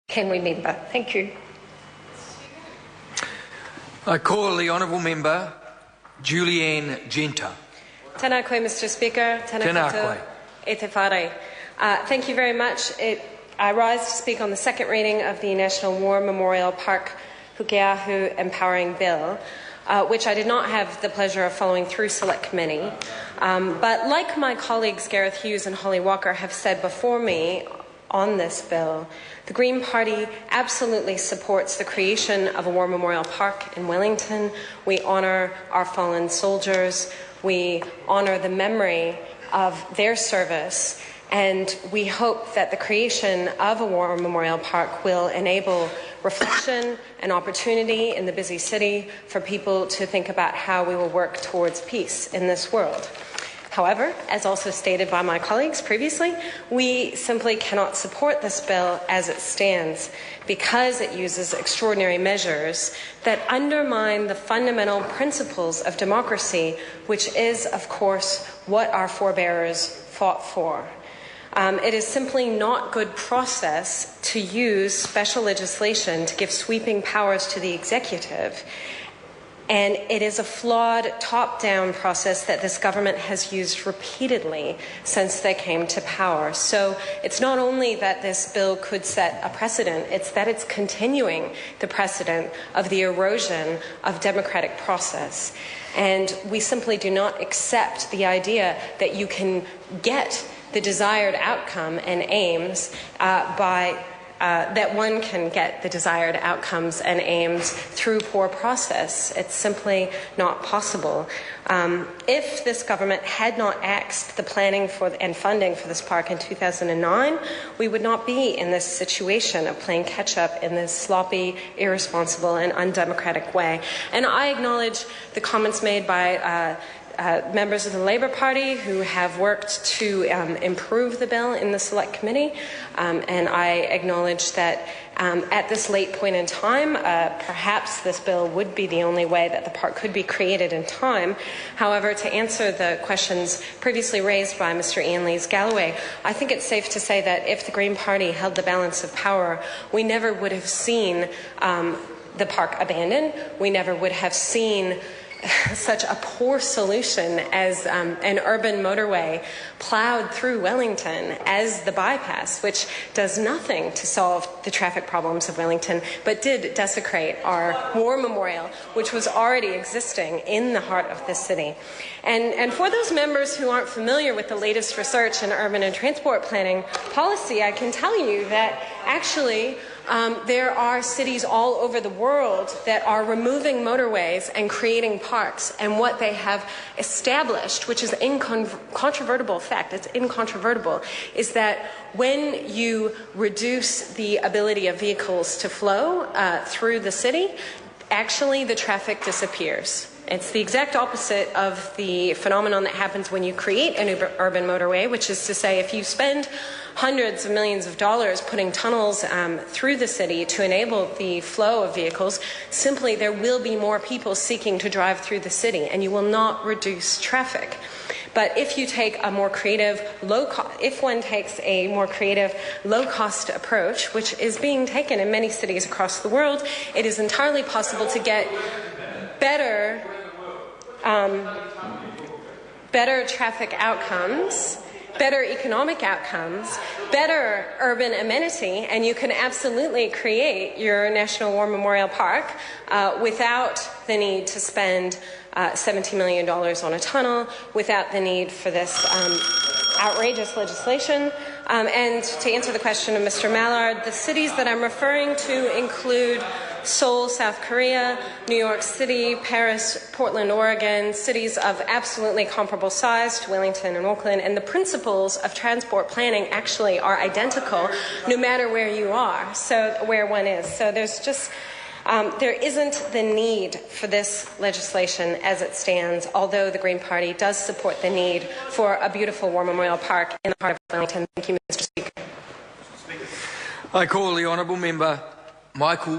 can remember. Thank you. I call the Honourable Member Julianne Genter. Tēnā koe, Mr Speaker. Tēnā koe. E te whare. Thank you very much. I rise to speak on the second reading of the National War Memorial Park Pukeahu Empowering Bill, which I did not have the pleasure of following through Select Committee. But like my colleagues Gareth Hughes and Holly Walker have said before me on this bill, the Green Party absolutely supports the creation of a War Memorial Park in Wellington. We honour our fallen soldiers. We honour the memory of their service. And we hope that the creation of a War Memorial Park will enable reflection and opportunity in the busy city for people to think about how we will work towards peace in this world. However, as also stated by my colleagues previously, we simply cannot support this bill as it stands because it uses extraordinary measures that undermine the fundamental principles of democracy, which is, of course, what our forebears fought for. It is simply not good process to use special legislation to give sweeping powers to the executive. And it is a flawed top-down process that this government has used repeatedly since they came to power. So it's not only that this bill could set a precedent, it's that it's continuing the precedent of the erosion of democratic process. And we simply do not accept the idea that you can get the desired outcome and aims that one can get the desired outcomes and aims through poor process. It's simply not possible. If this government had not axed the planning and funding for this park in 2009, we would not be in this situation of playing catch-up in this sloppy, irresponsible, and undemocratic way. And I acknowledge the comments made by members of the Labour Party who have worked to improve the bill in the Select Committee, and I acknowledge that at this late point in time, perhaps this bill would be the only way that the park could be created in time. However, to answer the questions previously raised by Mr. Ian Lees-Galloway, I think it's safe to say that if the Green Party held the balance of power, we never would have seen the park abandoned. We never would have seen such a poor solution as an urban motorway plowed through Wellington as the bypass, which does nothing to solve the traffic problems of Wellington, but did desecrate our war memorial, which was already existing in the heart of this city. And for those members who aren't familiar with the latest research in urban and transport planning policy, I can tell you that actually there are cities all over the world that are removing motorways and creating parks, and what they have established, which is incontrovertible fact, it's incontrovertible, is that when you reduce the ability of vehicles to flow through the city, actually the traffic disappears. It's the exact opposite of the phenomenon that happens when you create an urban motorway, which is to say if you spend hundreds of millions of dollars putting tunnels through the city to enable the flow of vehicles, simply there will be more people seeking to drive through the city, and you will not reduce traffic. But if you take a more creative, if one takes a more creative, low-cost approach, which is being taken in many cities across the world, it is entirely possible to get better traffic outcomes, better economic outcomes, better urban amenity, and you can absolutely create your National War Memorial Park without the need to spend $17 million on a tunnel, without the need for this outrageous legislation. And to answer the question of Mr. Mallard, the cities that I'm referring to include Seoul, South Korea, New York City, Paris, Portland, Oregon, cities of absolutely comparable size to Wellington and Auckland, and the principles of transport planning actually are identical no matter where you are, so where one is. So there's just there isn't the need for this legislation as it stands, although the Green Party does support the need for a beautiful War Memorial Park in the heart of Wellington. Thank you, Mr. Speaker. I call the Honourable Member Michael